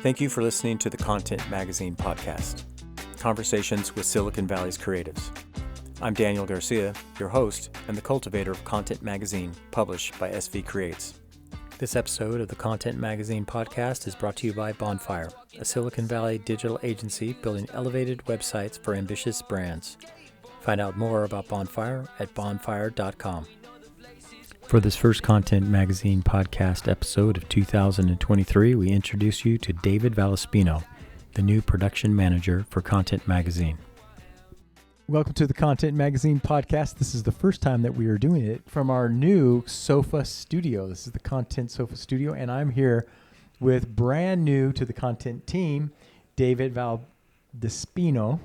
Thank you for listening to the Content Magazine podcast, Conversations with Silicon Valley's Creatives. I'm Daniel Garcia, your host and the cultivator of Content Magazine, published by SV Creates. This episode of the Content Magazine podcast is brought to you by Bonfire, a Silicon Valley digital agency building elevated websites for ambitious brands. Find out more about Bonfire at bonfire.com. For this first Content Magazine podcast episode of 2023, we introduce you to David Valdespino, the new production manager for Content Magazine. Welcome to the Content Magazine podcast. This is the first time that we are doing it from our new sofa studio. This is the Content Sofa Studio, and I'm here with brand new to the content team, David Valdespino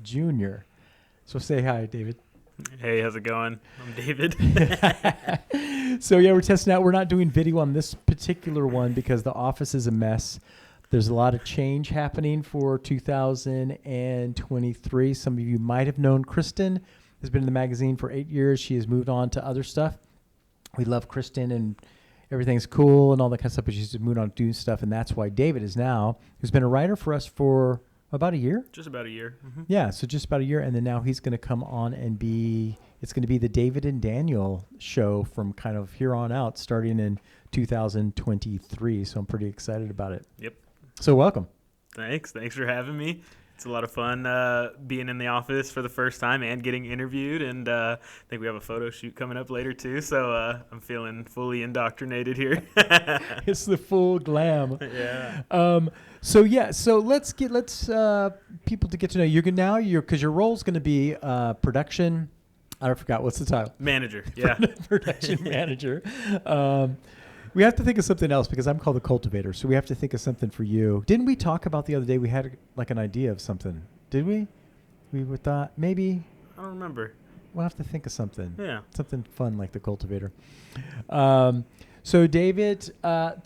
Jr. So say hi, David. Hey, how's it going? I'm David. So yeah, we're testing out. We're not doing video on this particular one because the office is a mess. There's a lot of change happening for 2023. Some of you might have known Kristen, has been in the magazine for 8 years. She has moved on to other stuff. We love Kristen and everything's cool and all that kind of stuff, but she's moved on to do stuff, and that's why David is now, who's been a writer for us for about a year? Just about a year. Mm-hmm. Yeah, so just about a year, and then now he's going to come on and it's going to be the David and Daniel show from kind of here on out, starting in 2023, so I'm pretty excited about it. Yep. So welcome. Thanks for having me. It's a lot of fun being in the office for the first time and getting interviewed, and I think we have a photo shoot coming up later too, so I'm feeling fully indoctrinated here. It's the full glam. Yeah. So let's people to get to know you. Because your role is going to be production. I forgot what's the title. Manager. Yeah. Production manager. We have to think of something else because I'm called the cultivator, so we have to think of something for you. Didn't we talk about the other day? We had like an idea of something, did we? We thought maybe. I don't remember. We'll have to think of something. Yeah. Something fun like the cultivator. So David,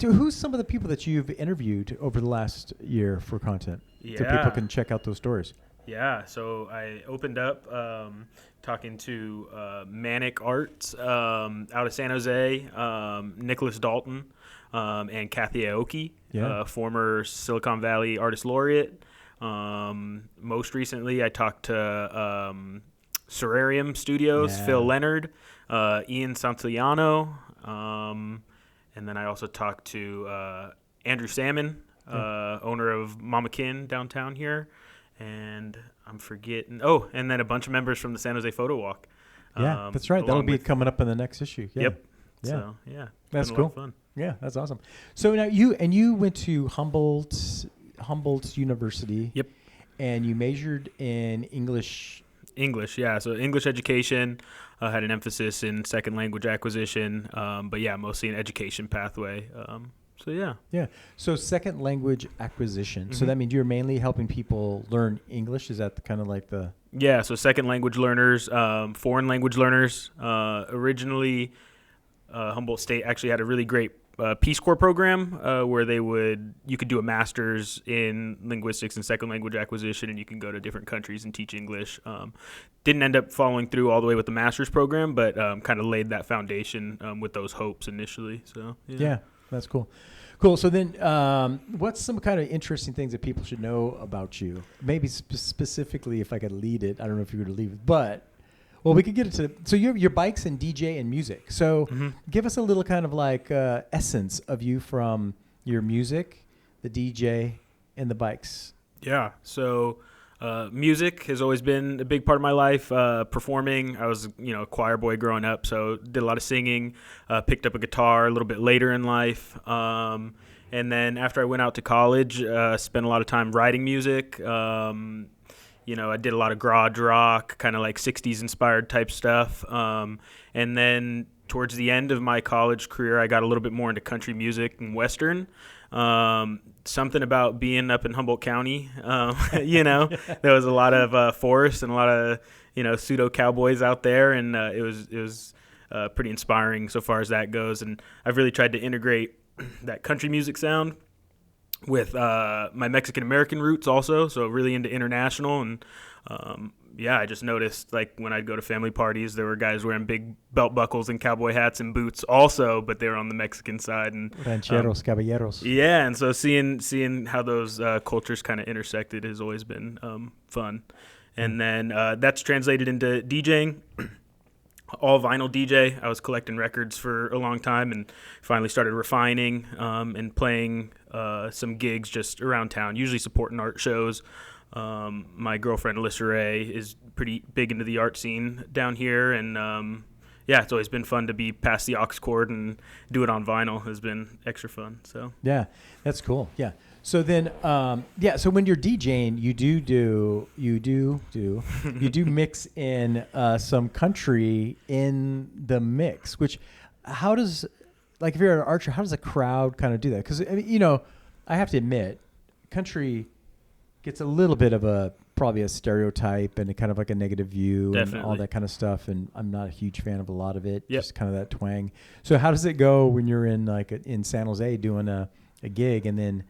who's some of the people that you've interviewed over the last year for content? Yeah. So people can check out those stories. Yeah, so I opened up talking to Manic Arts out of San Jose, Nicholas Dalton, and Kathy Aoki, former Silicon Valley Artist Laureate. Most recently, I talked to Serarium Studios, Phil Leonard, Ian Santillano, and then I also talked to Andrew Salmon, owner of Mama Kin downtown here. And I'm forgetting. Oh, and then a bunch of members from the San Jose Photo Walk. Yeah, that's right. That'll be coming up in the next issue. Yeah. Yep. Yeah. So, yeah. That's cool. cool. A lot of fun. Yeah, that's awesome. So now you went to Humboldt University. Yep. And you majored in English. English, yeah. So English education, had an emphasis in second language acquisition, but yeah, mostly an education pathway. So yeah. Yeah. So second language acquisition. Mm-hmm. So that means you're mainly helping people learn English. Is that kind of like the? Yeah. So second language learners, foreign language learners. Originally, Humboldt State actually had a really great Peace Corps program where you could do a master's in linguistics and second language acquisition, and you can go to different countries and teach English. Didn't end up following through all the way with the master's program, but kind of laid that foundation with those hopes initially. So yeah. That's cool. Cool. So then what's some kind of interesting things that people should know about you? Maybe specifically, if I could lead it. I don't know if you were to leave it, but, well, we could get into so your bikes and DJ and music. So give us a little kind of like essence of you from your music, the DJ, and the bikes. Yeah. So music has always been a big part of my life. Performing, I was a choir boy growing up, so did a lot of singing. Picked up a guitar a little bit later in life, and then after I went out to college, spent a lot of time writing music. I did a lot of garage rock, kind of like 60s inspired type stuff. And then towards the end of my college career, I got a little bit more into country music and Western. Something about being up in Humboldt County, there was a lot of forest and a lot of, pseudo cowboys out there. And it was pretty inspiring so far as that goes. And I've really tried to integrate that country music sound with my Mexican-American roots also. So really into international and yeah, I just noticed like when I'd go to family parties, there were guys wearing big belt buckles and cowboy hats and boots also, but they were on the Mexican side. And rancheros, caballeros. Yeah, and so seeing how those cultures kind of intersected has always been fun. And then that's translated into DJing. All vinyl DJ. I was collecting records for a long time and finally started refining and playing some gigs just around town, usually supporting art shows. My girlfriend, Alyssa Ray, is pretty big into the art scene down here. And, yeah, it's always been fun to be past the aux cord and do it on vinyl has been extra fun. So yeah, that's cool. Yeah. So then, so when you're DJing, you do mix in some country in the mix, which how does, like if you're an archer, how does a crowd kind of do that? Because, I mean, I have to admit, country gets a little bit of probably a stereotype and a kind of like a negative view. Definitely. And all that kind of stuff. And I'm not a huge fan of a lot of it, Yep. just kind of that twang. So how does it go when you're in in San Jose doing a gig and then,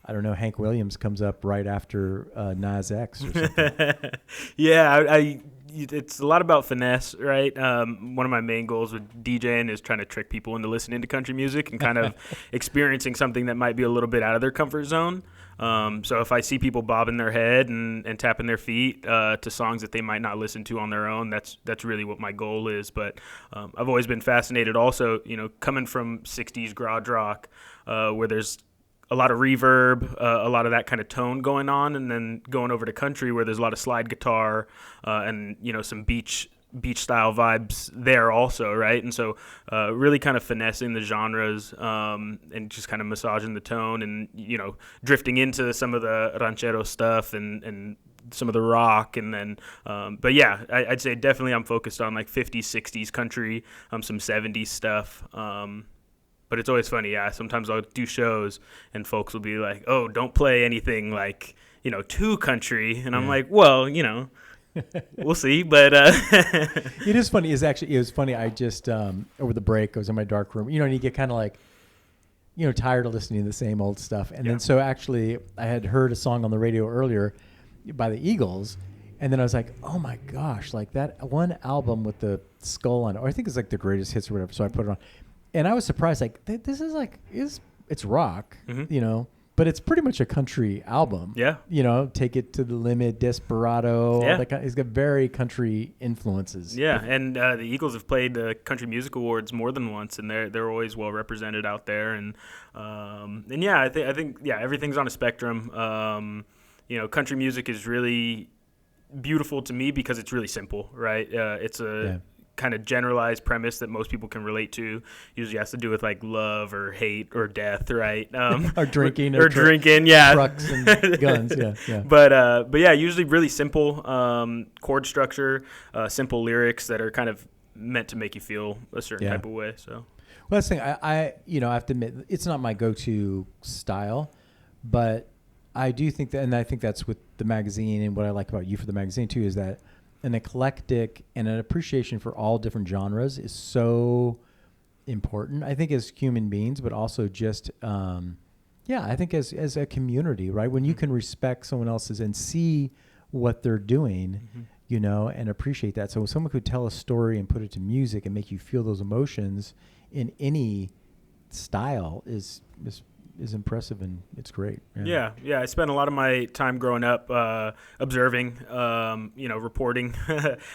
I don't know, Hank Williams comes up right after Nas X or something? Yeah, it's a lot about finesse, right? One of my main goals with DJing is trying to trick people into listening to country music and kind of experiencing something that might be a little bit out of their comfort zone. So if I see people bobbing their head and tapping their feet to songs that they might not listen to on their own, that's really what my goal is. But I've always been fascinated also, coming from 60s garage rock where there's a lot of reverb, a lot of that kind of tone going on, and then going over to country where there's a lot of slide guitar and some beach style vibes there also, right? And so really kind of finessing the genres and just kind of massaging the tone and drifting into some of the ranchero stuff and some of the rock, and then but yeah, I'd say definitely I'm focused on like 50s, 60s country, some 70s stuff. But it's always funny, yeah. Sometimes I'll do shows and folks will be like, "Oh, don't play anything like, too country." And I'm like, "Well, we'll see." But it is funny. It was funny. I just over the break, I was in my dark room. And you get kind of like, tired of listening to the same old stuff. And then so actually, I had heard a song on the radio earlier by the Eagles, and then I was like, "Oh my gosh!" Like that one album with the skull on it, or I think it's like the greatest hits or whatever. So I put it on. And I was surprised, like, this is like, it's rock, but it's pretty much a country album. Yeah. Take It to the Limit, Desperado. Yeah. All that kind. It's got very country influences. Yeah, and the Eagles have played the Country Music Awards more than once, and they're always well represented out there. And yeah, I think everything's on a spectrum. Country music is really beautiful to me because it's really simple, right? It's a kind of generalized premise that most people can relate to. Usually has to do with like love or hate or death, right? Or drinking, or drinking, yeah, trucks and guns, yeah. But yeah, usually really simple chord structure, simple lyrics that are kind of meant to make you feel a certain type of way. So, well, that's the thing. I have to admit, it's not my go-to style, but I do think that, and I think that's with the magazine, and what I like about you for the magazine too is that an eclectic and an appreciation for all different genres is so important, I think, as human beings, but also just, I think as a community, right? When you can respect someone else's and see what they're doing, and appreciate that. So when someone could tell a story and put it to music and make you feel those emotions in any style is impressive, and it's great. Yeah. I spent a lot of my time growing up observing, reporting.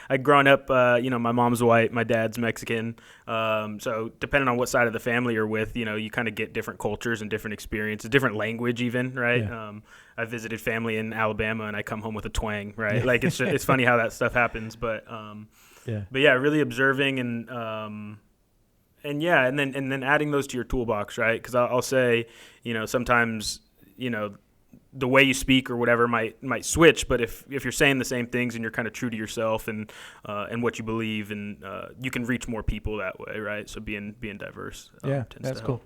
I'd grown up, my mom's white, my dad's Mexican. So depending on what side of the family you're with, you kind of get different cultures and different experiences, different language even, right? Yeah. I visited family in Alabama, and I come home with a twang, right? Like it's funny how that stuff happens, but really observing and then adding those to your toolbox, right? Because I'll say, sometimes, the way you speak or whatever might switch, but if you're saying the same things and you're kind of true to yourself and what you believe, and you can reach more people that way, right? So being diverse. That's cool.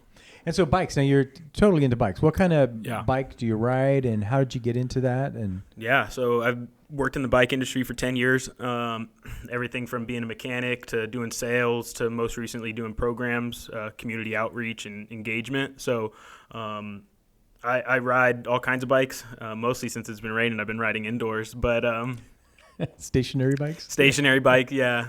And so bikes. Now you're totally into bikes. What kind of bike do you ride, and how did you get into that? And so I've worked in the bike industry for 10 years. Everything from being a mechanic to doing sales to most recently doing programs, community outreach and engagement. So I ride all kinds of bikes, mostly since it's been raining. I've been riding indoors, but Stationary bikes? Stationary bike, yeah.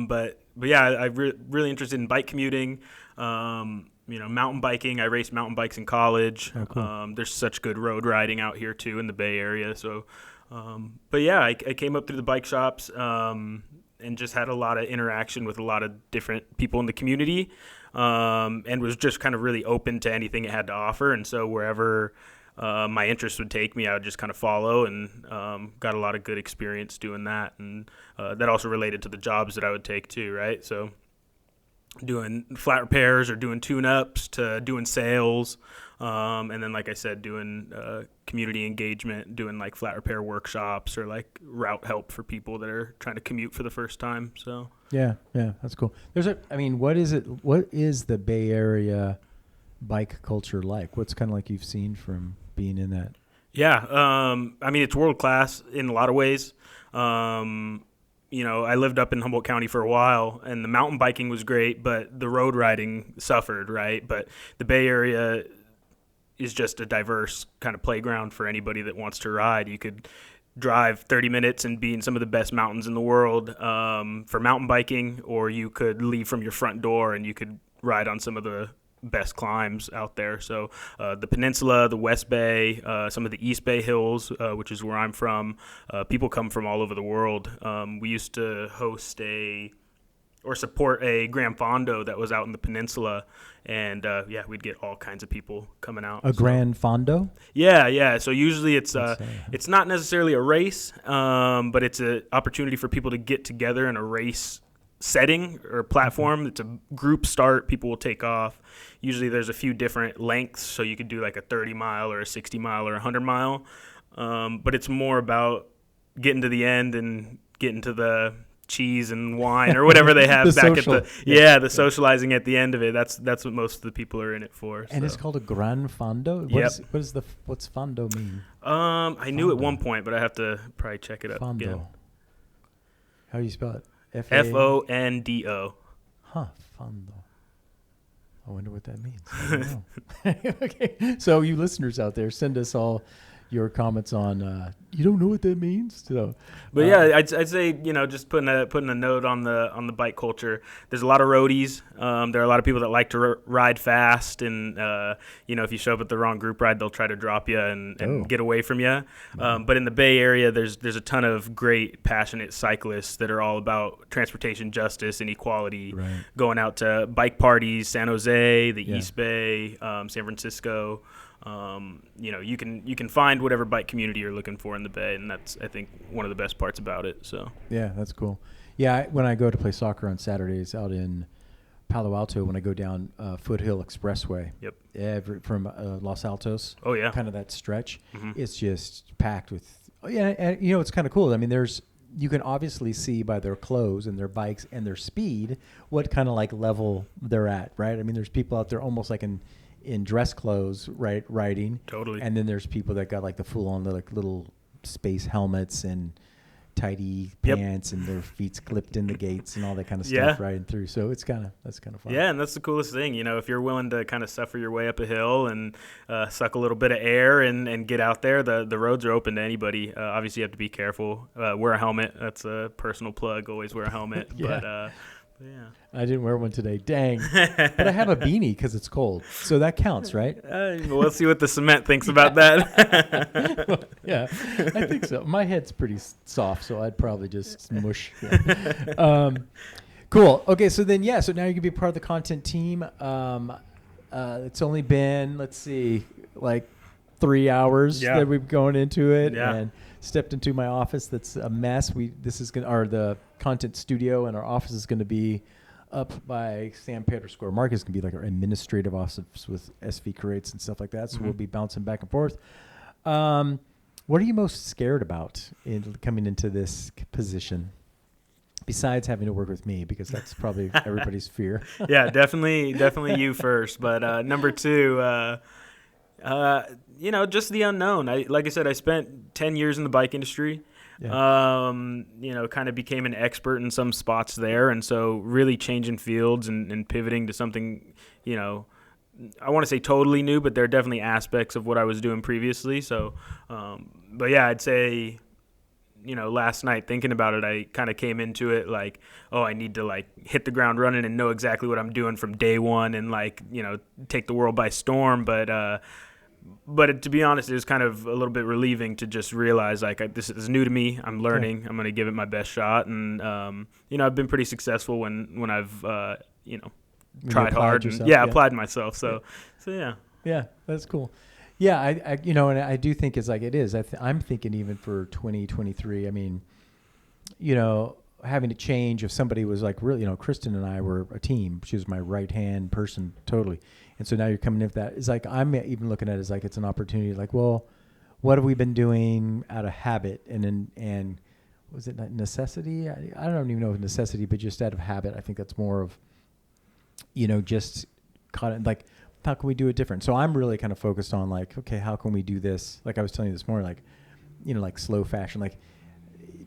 But yeah, I'm really interested in bike commuting. Mountain biking. I raced mountain bikes in college. Oh, cool. There's such good road riding out here too in the Bay Area. So, but yeah, I came up through the bike shops and just had a lot of interaction with a lot of different people in the community, and was just kind of really open to anything it had to offer. And so wherever my interest would take me, I would just kind of follow, and got a lot of good experience doing that. And that also related to the jobs that I would take too, right? So doing flat repairs or doing tune-ups to doing sales, and then, like I said, doing community engagement, doing like flat repair workshops or like route help for people that are trying to commute for the first time. So yeah, that's cool. What is the Bay Area bike culture like? What's kind of like you've seen from being in that? Yeah, it's world class in a lot of ways. I lived up in Humboldt County for a while, and the mountain biking was great, but the road riding suffered, right? But the Bay Area is just a diverse kind of playground for anybody that wants to ride. You could drive 30 minutes and be in some of the best mountains in the world for mountain biking, or you could leave from your front door and you could ride on some of the best climbs out there. So the peninsula, the West Bay, some of the East Bay Hills, which is where I'm from, people come from all over the world. We used to host support a Gran Fondo that was out in the peninsula, and we'd get all kinds of people coming out. Gran Fondo? Yeah. So usually it's not necessarily a race, but it's an opportunity for people to get together in a race setting or platform. It's a group start. People will take off. Usually there's a few different lengths, so you could do like a 30 mile or a 60 mile or a 100 mile, but it's more about getting to the end and getting to the cheese and wine or whatever they have the socializing at the end of it. That's what most of the people are in it for. And it's called a Gran Fondo? What's Fondo mean? I knew at one point, but I have to probably check it up Fondo. again. How do you spell it? Fondo. Huh, Fondo. I wonder what that means. I don't know. Okay, so you listeners out there, send us all your comments on. You don't know what that means, so. But yeah, I'd say just putting a note on the bike culture. There's a lot of roadies. There are a lot of people that like to ride fast, and if you show up at the wrong group ride, they'll try to drop you and get away from you. But in the Bay Area, there's a ton of great, passionate cyclists that are all about transportation justice and equality. Right. Going out to bike parties, San Jose, the East Bay, San Francisco. You can find whatever bike community you're looking for in the Bay, and that's, I think, one of the best parts about it. So yeah, that's cool. Yeah, when I go to play soccer on Saturdays out in Palo Alto, when I go down Foothill Expressway, from Los Altos, kind of that stretch, it's just packed with. And it's kind of cool. I mean, you can obviously see by their clothes and their bikes and their speed what kind of like level they're at, right? I mean, there's people out there almost like in dress clothes, right, riding. Totally. And then there's people that got like the full-on like little space helmets and tidy pants and their feet's clipped in the gates and all that kind of stuff riding through. So that's kind of fun. Yeah, and that's the coolest thing. If you're willing to kind of suffer your way up a hill and suck a little bit of air and get out there, the roads are open to anybody. Obviously, you have to be careful. Wear a helmet. That's a personal plug. Always wear a helmet. Yeah. Yeah, I didn't wear one today. Dang. But I have a beanie because it's cold. So that counts, right? We'll see what the cement thinks about that. Well, yeah, I think so. My head's pretty soft, so I'd probably just mush. Yeah. Cool. Okay, so now you can be part of the content team. It's only been, let's see, like 3 hours that we've gone into it. Yeah. And stepped into my office that's a mess. The content studio and our office is going to be up by San Pedro Square Market. It's going to be like our administrative office with SV curates and stuff like that. So we'll be bouncing back and forth. What are you most scared about in coming into this position? Besides having to work with me, because that's probably everybody's fear. Yeah, definitely you first. But number two, just the unknown. Like I said, I spent 10 years in the bike industry. Yeah. Kind of became an expert in some spots there. And so really changing fields and pivoting to something, I want to say totally new, but there are definitely aspects of what I was doing previously. So, but yeah, I'd say last night thinking about it, I kind of came into it like, oh, I need to like hit the ground running and know exactly what I'm doing from day one and like, take the world by storm. But to be honest, it was kind of a little bit relieving to just realize like this is new to me. I'm learning. Yeah. I'm going to give it my best shot. And, I've been pretty successful when I've, tried hard and applied myself. So yeah. Yeah, that's cool. Yeah, I do think it's like it is. I'm thinking even for 2023, I mean, having to change if somebody was like really, Kristen and I were a team. She was my right-hand person totally. And so now you're coming in with that. It's like I'm even looking at it as like it's an opportunity. Like, well, what have we been doing out of habit and was it necessity? I don't even know if necessity, but just out of habit. I think that's more of, just kind of like how can we do it different? So I'm really kind of focused on like, okay, how can we do this? Like I was telling you this morning, like, like slow fashion, like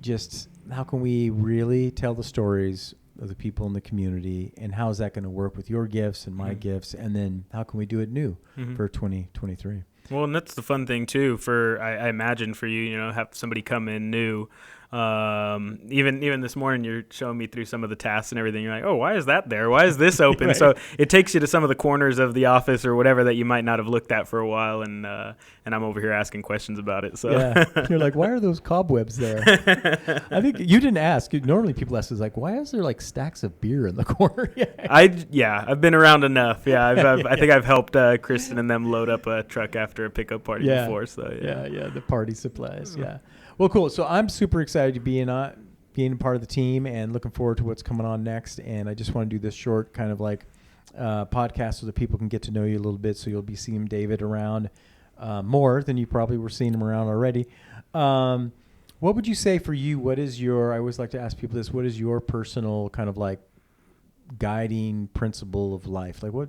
just how can we really tell the stories of the people in the community, and how is that going to work with your gifts and my gifts, and then how can we do it new for 2023? Well, and that's the fun thing too. I imagine for you, have somebody come in new. Even this morning, you're showing me through some of the tasks and everything. You're like, oh, why is that there? Why is this open? Right. So it takes you to some of the corners of the office or whatever that you might not have looked at for a while, and I'm over here asking questions about it. So yeah, you're like, why are those cobwebs there? I think you didn't ask. Normally, people ask us like, why is there like stacks of beer in the corner? I've been around enough. Yeah, I think I've helped Kristen and them load up a truck after a pickup party before. So yeah, the party supplies. Yeah. Well, cool. So I'm super excited to be being part of the team and looking forward to what's coming on next. And I just want to do this short kind of like podcast so that people can get to know you a little bit. So you'll be seeing David around more than you probably were seeing him around already. What would you say for you? I always like to ask people this, what is your personal kind of like guiding principle of life? Like what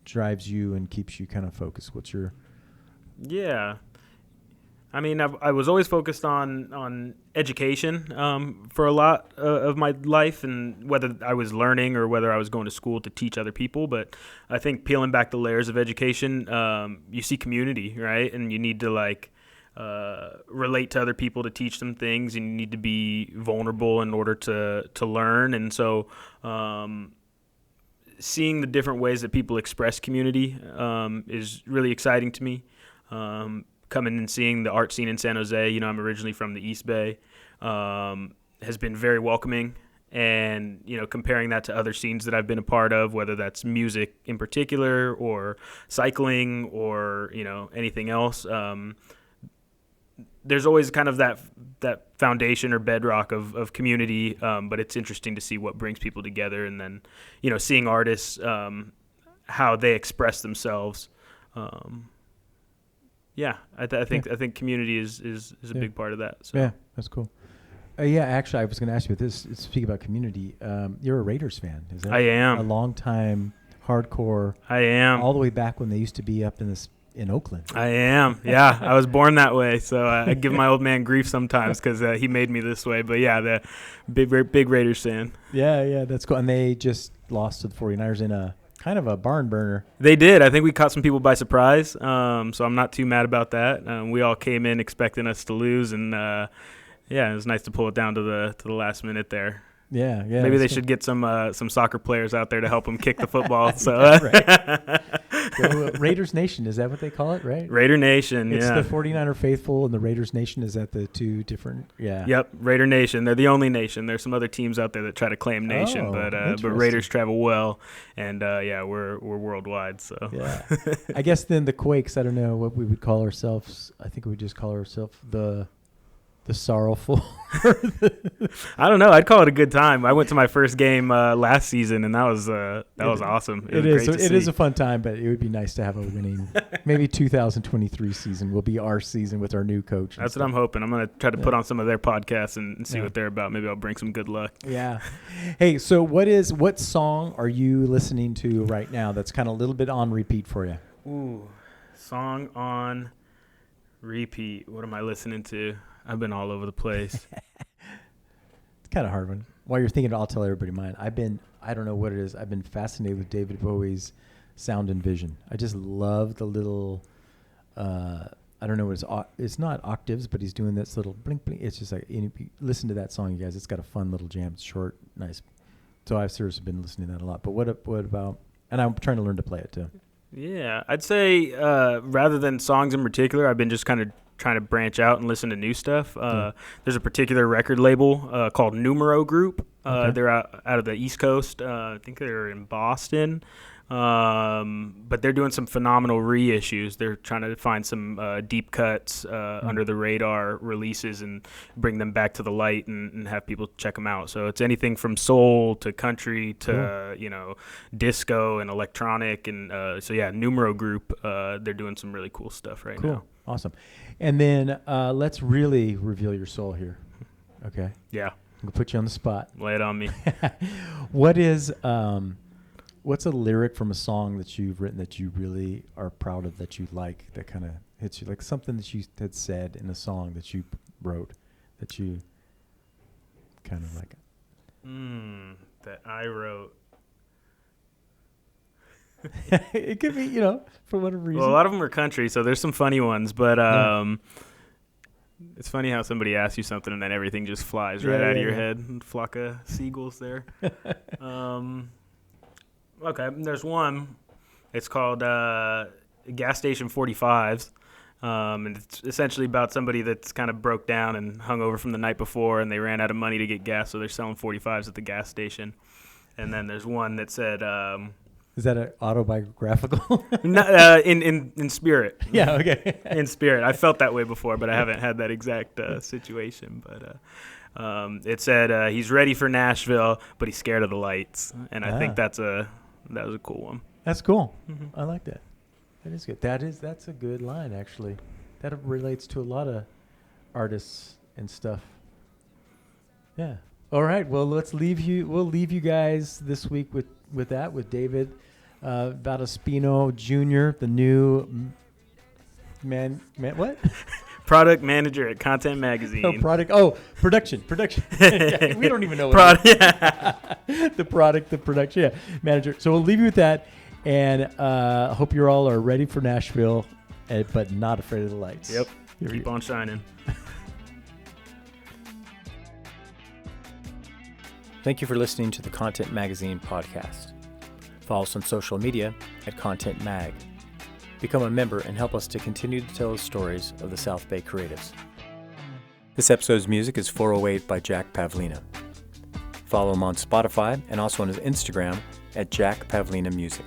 drives you and keeps you kind of focused? What's your... Yeah. I mean, I was always focused on education for a lot of my life, and whether I was learning or whether I was going to school to teach other people. But I think peeling back the layers of education, you see community, right? And you need to like relate to other people to teach them things, and you need to be vulnerable in order to learn. And so seeing the different ways that people express community is really exciting to me. Coming and seeing the art scene in San Jose, I'm originally from the East Bay, has been very welcoming. And, comparing that to other scenes that I've been a part of, whether that's music in particular or cycling or, anything else, there's always kind of that foundation or bedrock of community, but it's interesting to see what brings people together. And then, seeing artists, how they express themselves. I think community is a big part of that. So. Yeah, that's cool. Actually, I was going to ask you this. Speaking about community, you're a Raiders fan, is that? I am. A long time hardcore. I am. All the way back when they used to be up in Oakland. I am. Yeah, I was born that way, so I give my old man grief sometimes because he made me this way. But yeah, the big Raiders fan. Yeah, that's cool. And they just lost to the 49ers in a kind of a barn burner. They did. I think we caught some people by surprise, so I'm not too mad about that. We all came in expecting us to lose, and it was nice to pull it down to the last minute there. Yeah. Maybe they should get some soccer players out there to help them kick the football. So Raiders Nation, is that what they call it, right? Raider Nation, it's the 49er faithful and the Raiders Nation. Is that the two different? Yeah. Yep, Raider Nation. They're the only nation. There's some other teams out there that try to claim nation, but Raiders travel well, and we're worldwide. So yeah, I guess then the Quakes. I don't know what we would call ourselves. I think we would just call ourselves the sorrowful. I don't know. I'd call it a good time. I went to my first game last season, and that was awesome. It is a fun time, but it would be nice to have a winning. Maybe 2023 season will be our season with our new coach. That's what I'm hoping. I'm going to try to put on some of their podcasts and see what they're about. Maybe I'll bring some good luck. Yeah. Hey, so what song are you listening to right now that's kind of a little bit on repeat for you? Ooh, song on repeat. What am I listening to? I've been all over the place. It's kind of a hard one. While you're thinking, I'll tell everybody mine. I don't know what it is. I've been fascinated with David Bowie's sound and vision. I just love the little I don't know what it's not octaves, but he's doing this little blink blink. It's just like, listen to that song, you guys. It's got a fun little jam. It's short, nice. So I've seriously been listening to that a lot. But what about? And I'm trying to learn to play it too. Yeah, I'd say rather than songs in particular, I've been just kind of trying to branch out and listen to new stuff. There's a particular record label called Numero Group. Okay. They're out of the East Coast. I think they're in Boston. But they're doing some phenomenal reissues. They're trying to find some deep cuts under the radar releases and bring them back to the light and have people check them out. So it's anything from soul to country to disco and electronic, and so yeah, Numero Group. They're doing some really cool stuff right now. Awesome. And then let's really reveal your soul here. Okay. Yeah. I'm gonna put you on the spot. Lay it on me. What's a lyric from a song that you've written that you really are proud of, that you like, that kind of hits you, like something that you had said in a song that you wrote that you kind of like? That I wrote. It could be, for whatever reason. Well, a lot of them are country, so there's some funny ones, but it's funny how somebody asks you something and then everything just flies right out of your head. A flock of seagulls there. Okay, there's one. It's called Gas Station 45s. And it's essentially about somebody that's kind of broke down and hung over from the night before, and they ran out of money to get gas, so they're selling 45s at the gas station. And then there's one that said... is that an autobiographical? In spirit. Yeah, okay. In spirit. I felt that way before, but I haven't had that exact situation. But it said he's ready for Nashville, but he's scared of the lights. And I think that was a cool one. That's cool. Mm-hmm. I like that. That is good. That's a good line, actually. That relates to a lot of artists and stuff. Yeah. All right. Well, we'll leave you guys this week with David Valdespino Jr., the new man what? Product manager at Content Magazine. Production. We don't even know what the production manager. So we'll leave you with that, and hope you all are ready for Nashville, but not afraid of the lights. Yep. Keep on shining. Thank you for listening to the Content Magazine podcast. Follow us on social media at Content Mag. Become a member and help us to continue to tell the stories of the South Bay creatives. This episode's music is 408 by Jack Pavlina. Follow him on Spotify and also on his Instagram at Jack Pavlina Music.